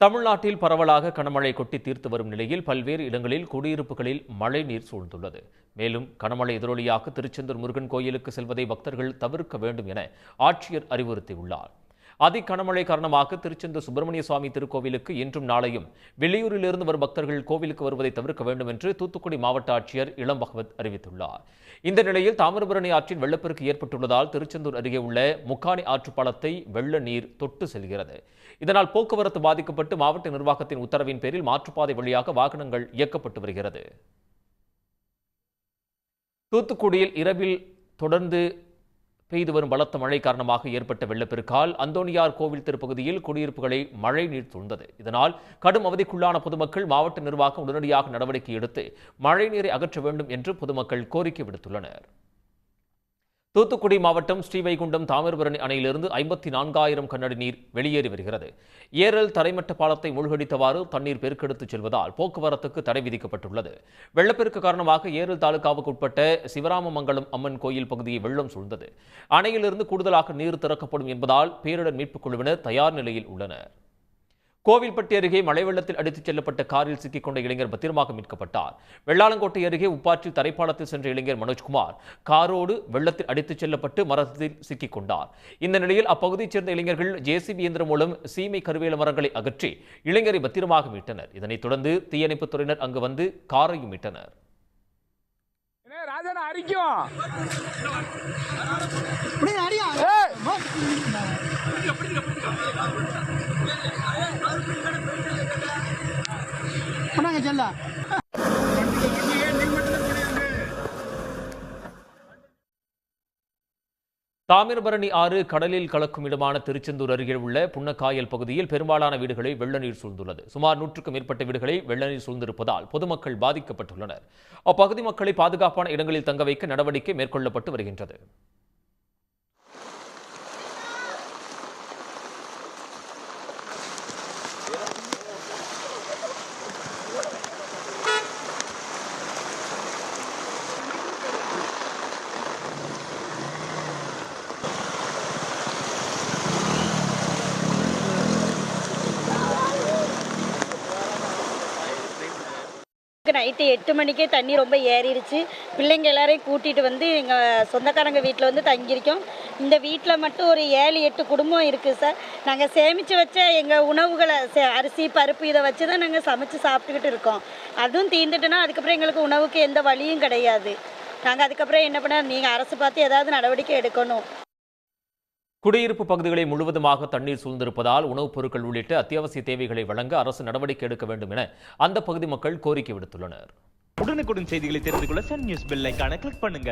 தமிழ்நாட்டில் பரவலாக கனமழை கொட்டி தீர்த்து வரும் நிலையில் பல்வேறு இடங்களில் குடியிருப்புகளில் மழை நீர் சூழ்ந்துள்ளது. மேலும் கனமழை எதிரொலியாக திருச்செந்தூர் முருகன் கோயிலுக்கு செல்வதை பக்தர்கள் தவிர்க்க வேண்டும் என ஆட்சியர் அறிவுறுத்தியுள்ளார். அதி கனமழை காரணமாக திருச்செந்தூர் சுப்பிரமணிய சுவாமி திருக்கோவிலுக்கு இன்றும் நாளையும் வெளியூரிலிருந்து வரும் பக்தர்கள் கோவிலுக்கு வருவதை தவிர்க்க வேண்டும் என்று தூத்துக்குடி மாவட்ட ஆட்சியர் இளம் பகவத் அறிவித்துள்ளார். இந்த நிலையில் தாமிரபரணி ஆற்றில் வெள்ளப்பெருக்கு ஏற்பட்டுள்ளதால் திருச்செந்தூர் அருகே உள்ள முக்காணி ஆற்று பாலத்தை வெள்ள நீர் தொட்டு செல்கிறது. இதனால் போக்குவரத்து பாதிக்கப்பட்டு மாவட்ட நிர்வாகத்தின் உத்தரவின் பேரில் மாற்றுப்பாதை வழியாக வாகனங்கள் இயக்கப்பட்டு வருகிறது. தூத்துக்குடியில் இரவில் தொடர்ந்து பெய்து வரும் பலத்த மழை காரணமாக ஏற்பட்ட வெள்ளப்பெருக்கால் அந்தோணியார் கோவில் திருப்பகுதியில் குடியிருப்புகளை மழை நீர் சூழ்ந்தது. இதனால் கடும் அவதிக்குள்ளான பொதுமக்கள் மாவட்ட நிர்வாகம் உடனடியாக நடவடிக்கை எடுத்து மழை நீரை அகற்ற வேண்டும் என்று பொதுமக்கள் கோரிக்கை விடுத்துள்ளனர். தூத்துக்குடி மாவட்டம் ஸ்ரீவைகுண்டம் தாமிரபரணி அணையிலிருந்து 54,000 கனஅடி நீர் வெளியேறி வருகிறது. ஏரல் தரைமட்ட பாலத்தை மூழ்கடித்தவாறு தண்ணீர் பெருக்கெடுத்துச் செல்வதால் போக்குவரத்துக்கு தடை விதிக்கப்பட்டுள்ளது. வெள்ளப்பெருக்கு காரணமாக ஏரல் தாலுகாவுக்கு உட்பட்ட சிவராமமங்கலம் அம்மன் கோயில் பகுதியை வெள்ளம் சூழ்ந்தது. அணையிலிருந்து கூடுதலாக நீர் திறக்கப்படும் என்பதால் பேரிடர் மீட்புக் குழுவினர் தயார் நிலையில் உள்ளனர். கோவில்பட்டி அருகே மழை வெள்ளத்தில் அடித்துச் செல்லப்பட்ட காரில் சிக்கிக் கொண்ட இளைஞர் பத்திரமாக மீட்கப்பட்டார். வெள்ளாளங்கோட்டை அருகே உப்பாற்றில் தரைப்பாலத்தில் சென்ற இளைஞர் மனோஜ்குமார் காரோடு வெள்ளத்தில் அடித்துச் செல்லப்பட்டு மரத்தில் சிக்கிக் கொண்டார். இந்த நிலையில் அப்பகுதியைச் சேர்ந்த இளைஞர்கள் ஜேசிபி இயந்திரம் மூலம் சீமை கருவேல மரங்களை அகற்றி இளைஞரை பத்திரமாக மீட்டனர். இதனைத் தொடர்ந்து தீயணைப்புத் துறையினர் அங்கு வந்து காரையும் மீட்டனர். தாமிரபரணி ஆறு கடலில் கலக்கும் இடமான திருச்செந்தூர் அருகே உள்ள புன்னக்காயல் பகுதியில் பெரும்பாலான வீடுகளை வெள்ள நீர் சூழ்ந்துள்ளது. சுமார் 100க்கும் மேற்பட்ட வீடுகளை வெள்ள நீர் சூழ்ந்திருப்பதால் பொதுமக்கள் பாதிக்கப்பட்டுள்ளனர். அப்பகுதி மக்களை பாதுகாப்பான இடங்களில் தங்க வைக்க நடவடிக்கை மேற்கொள்ளப்பட்டு வருகின்றது. நைட்டு 8 மணிக்கே தண்ணி ரொம்ப ஏறிடுச்சு. பிள்ளைங்க எல்லாரையும் கூட்டிகிட்டு வந்து எங்கள் சொந்தக்காரங்க வீட்டில் வந்து தங்கியிருக்கோம். இந்த வீட்டில் மட்டும் ஒரு 7-8 குடும்பம் இருக்குது சார். நாங்கள் சேமித்து வச்ச எங்கள் உணவுகளை அரிசி பருப்பு இதை வச்சு தான் நாங்கள் சமைச்சு சாப்பிட்டுக்கிட்டு இருக்கோம். அதுவும் தீர்ந்துட்டுனா அதுக்கப்புறம் எங்களுக்கு உணவுக்கு எந்த வழியும் கிடையாது. நாங்கள் அதுக்கப்புறம் என்ன பண்ண, நீங்கள் அரசு பார்த்து ஏதாவது நடவடிக்கை எடுக்கணும். குடியிருப்பு பகுதிகளை முழுவதுமாக தண்ணீர் சூழ்ந்திருப்பதால் உணவுப் பொருட்கள் உள்ளிட்ட அத்தியாவசிய தேவைகளை வழங்க அரசு நடவடிக்கை எடுக்க வேண்டும் என அந்த பகுதி மக்கள் கோரிக்கை விடுத்துள்ளனர். உடனுக்குடன் செய்திகளை தெரிந்து கொள்ள சன் நியூஸ் பெல் ஐகானை கிளிக் பண்ணுங்க.